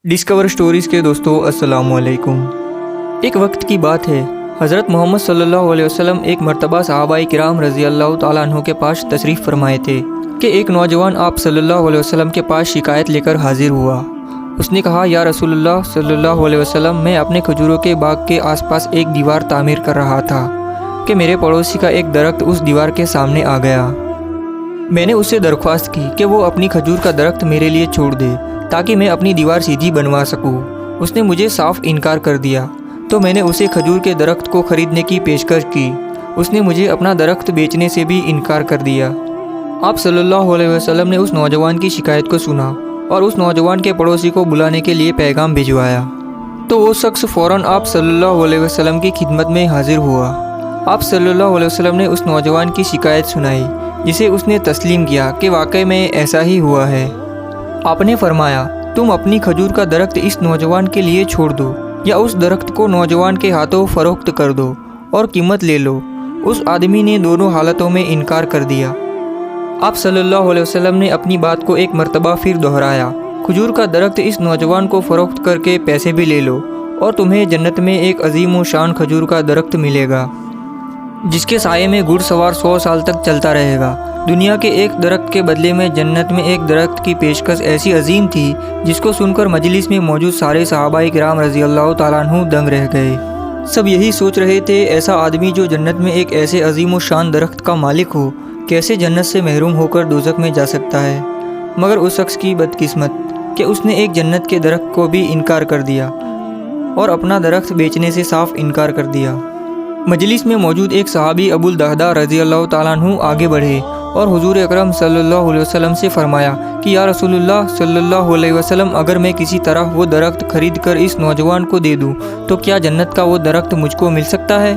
Discover stories کے دوستو السلام علیکم۔ ایک وقت کی بات ہے، حضرت محمد صلی اللہ علیہ وسلم ایک مرتبہ صحابہ کرام رضی اللہ تعالیٰ عنہ کے پاس تشریف فرمائے تھے کہ ایک نوجوان آپ صلی اللہ علیہ وسلم کے پاس شکایت لے کر حاضر ہوا۔ اس نے کہا، یا رسول اللہ صلی اللہ علیہ وسلم، میں اپنے کھجوروں کے باغ کے آس پاس ایک دیوار تعمیر کر رہا تھا کہ میرے پڑوسی کا ایک درخت اس دیوار کے سامنے آ گیا۔ میں نے اس سے درخواست کی کہ وہ اپنی کھجور کا درخت میرے لیے چھوڑ دے تاکہ میں اپنی دیوار سیدھی بنوا سکوں۔ اس نے مجھے صاف انکار کر دیا تو میں نے اسے کھجور کے درخت کو خریدنے کی پیشکش کی۔ اس نے مجھے اپنا درخت بیچنے سے بھی انکار کر دیا۔ آپ صلی اللہ علیہ وسلم نے اس نوجوان کی شکایت کو سنا اور اس نوجوان کے پڑوسی کو بلانے کے لیے پیغام بھجوایا، تو وہ شخص فوراً آپ صلی اللہ علیہ وسلم کی خدمت میں حاضر ہوا۔ آپ صلی اللہ علیہ وسلم نے اس نوجوان کی شکایت سنائی، جسے اس نے تسلیم کیا کہ واقعی میں ایسا ہی ہوا ہے۔ آپ نے فرمایا، تم اپنی کھجور کا درخت اس نوجوان کے لیے چھوڑ دو یا اس درخت کو نوجوان کے ہاتھوں فروخت کر دو اور قیمت لے لو۔ اس آدمی نے دونوں حالتوں میں انکار کر دیا۔ آپ صلی اللہ علیہ وسلم نے اپنی بات کو ایک مرتبہ پھر دہرایا، کھجور کا درخت اس نوجوان کو فروخت کر کے پیسے بھی لے لو اور تمہیں جنت میں ایک عظیم و شان کھجور کا درخت ملے گا، جس کے سائے میں گھڑ سوار 100 سال تک چلتا رہے گا۔ دنیا کے ایک درخت کے بدلے میں جنت میں ایک درخت کی پیشکش ایسی عظیم تھی جس کو سن کر مجلس میں موجود سارے صحابہ کرام رضی اللہ تعالیٰ عنہ دنگ رہ گئے۔ سب یہی سوچ رہے تھے، ایسا آدمی جو جنت میں ایک ایسے عظیم و شان درخت کا مالک ہو، کیسے جنت سے محروم ہو کر دوزخ میں جا سکتا ہے؟ مگر اس شخص کی بدقسمت کہ اس نے ایک جنت کے درخت کو بھی انکار کر دیا اور اپنا درخت بیچنے سے صاف انکار کر دیا۔ مجلس میں موجود ایک صحابی ابو الدہداء رضی اللہ تعالیٰ عنہ آگے بڑھے اور حضور اکرم صلی اللہ علیہ وسلم سے فرمایا کہ یا رسول اللہ صلی اللہ علیہ وسلم، اگر میں کسی طرح وہ درخت خرید کر اس نوجوان کو دے دوں تو کیا جنت کا وہ درخت مجھ کو مل سکتا ہے؟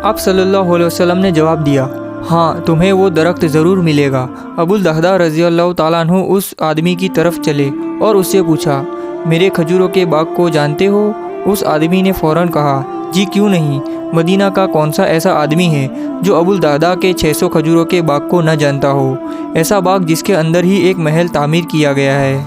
آپ صلی اللہ علیہ وسلم نے جواب دیا، ہاں، تمہیں وہ درخت ضرور ملے گا۔ ابو الدہداء رضی اللہ تعالیٰ عنہ اس آدمی کی طرف چلے اور اس سے پوچھا، میرے کھجوروں کے باغ کو جانتے ہو؟ اس آدمی نے فوراً کہا، جی کیوں نہیں، مدینہ کا کون سا ایسا آدمی ہے جو ابو الدہداء کے 600 کھجوروں کے باغ کو نہ جانتا ہو؟ ایسا باغ جس کے اندر ہی ایک محل تعمیر کیا گیا ہے،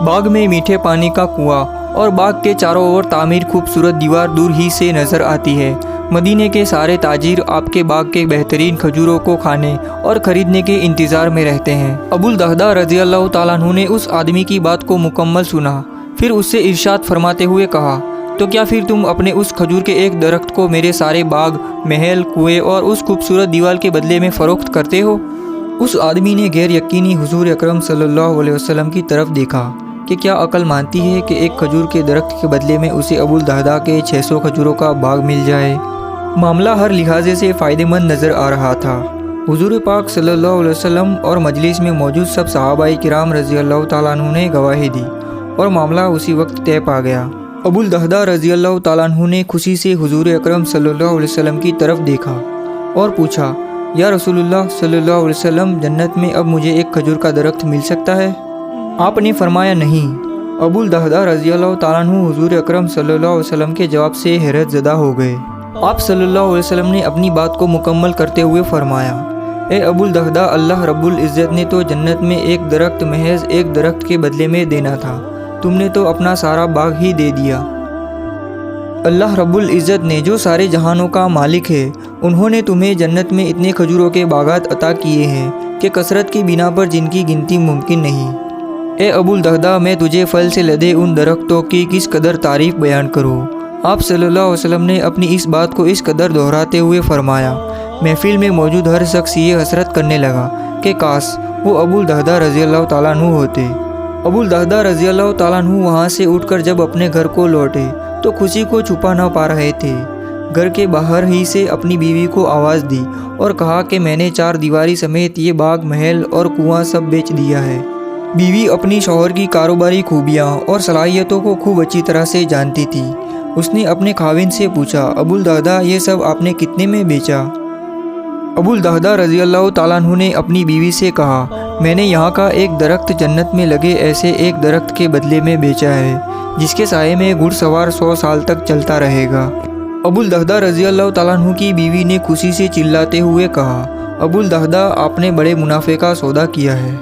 باغ میں میٹھے پانی کا کنواں اور باغ کے چاروں اور تعمیر خوبصورت دیوار دور ہی سے نظر آتی ہے۔ مدینے کے سارے تاجر آپ کے باغ کے بہترین کھجوروں کو کھانے اور خریدنے کے انتظار میں رہتے ہیں۔ ابو الدہداء رضی اللہ تعالیٰ عنہ نے اس آدمی کی بات کو مکمل سنا، پھر اس سے ارشاد فرماتے ہوئے کہا، تو کیا پھر تم اپنے اس کھجور کے ایک درخت کو میرے سارے باغ، محل، کنویں اور اس خوبصورت دیوار کے بدلے میں فروخت کرتے ہو؟ اس آدمی نے غیر یقینی حضور اکرم صلی اللہ علیہ وسلم کی طرف دیکھا کہ کیا عقل مانتی ہے کہ ایک کھجور کے درخت کے بدلے میں اسے ابو الدہداء کے 600 کھجوروں کا باغ مل جائے؟ معاملہ ہر لحاظ سے فائدہ مند نظر آ رہا تھا۔ حضور پاک صلی اللہ علیہ وسلم اور مجلس میں موجود سب صحابہ کرام رضی اللہ تعالیٰ عنہ نے گواہی دی اور معاملہ اسی وقت طے پا گیا۔ ابو الدہداء رضی اللہ تعالیٰ عنہ نے خوشی سے حضور اکرم صلی اللہ علیہ وسلم کی طرف دیکھا اور پوچھا، یا رسول اللہ صلی اللہ علیہ وسلم، جنت میں اب مجھے ایک کھجور کا درخت مل سکتا ہے؟ آپ نے فرمایا، نہیں۔ ابو الدہداء رضی اللہ تعالیٰ عنہ حضور اکرم صلی اللہ علیہ وسلم کے جواب سے حیرت زدہ ہو گئے۔ آپ صلی اللہ علیہ وسلم نے اپنی بات کو مکمل کرتے ہوئے فرمایا، اے ابو الدہداء، اللہ رب العزت نے تو جنت میں ایک درخت محض ایک درخت کے بدلے میں دینا تھا، تم نے تو اپنا سارا باغ ہی دے دیا۔ اللہ رب العزت نے، جو سارے جہانوں کا مالک ہے، انہوں نے تمہیں جنت میں اتنے کھجوروں کے باغات عطا کیے ہیں کہ کثرت کی بنا پر جن کی گنتی ممکن نہیں۔ اے ابو الدہداء، میں تجھے پھل سے لدے ان درختوں کی کس قدر تعریف بیان کروں؟ آپ صلی اللہ علیہ وسلم نے اپنی اس بات کو اس قدر دہراتے ہوئے فرمایا، محفل میں موجود ہر شخص یہ حسرت کرنے لگا کہ کاش وہ ابو الدہداء رضی اللہ تعالیٰ عنہ ہوتے۔ ابو الدہداء رضی اللہ تعالیٰ عنہ وہاں سے اٹھ کر جب اپنے گھر کو لوٹے تو خوشی کو چھپا نہ پا رہے تھے۔ گھر کے باہر ہی سے اپنی بیوی کو آواز دی اور کہا کہ میں نے 4 دیواری سمیت یہ باغ، محل اور کنواں سب بیچ دیا ہے۔ بیوی اپنی شوہر کی کاروباری خوبیاں اور صلاحیتوں کو خوب اچھی طرح سے جانتی تھی۔ اس نے اپنے خاوند سے پوچھا، ابو الدہداء، یہ سب آپ نے کتنے میں بیچا؟ ابو الدہداء رضی اللہ تعالیٰ عنہ نے اپنی بیوی سے کہا، میں نے یہاں کا ایک درخت جنت میں لگے ایسے ایک درخت کے بدلے میں بیچا ہے جس کے سائے میں گھڑ سوار 100 سال تک چلتا رہے گا۔ ابو الدہداء رضی اللہ تعالیٰ عنہ کی بیوی نے خوشی سے چلاتے ہوئے کہا، ابو الدہداء، آپ نے بڑے منافع کا سودا کیا ہے۔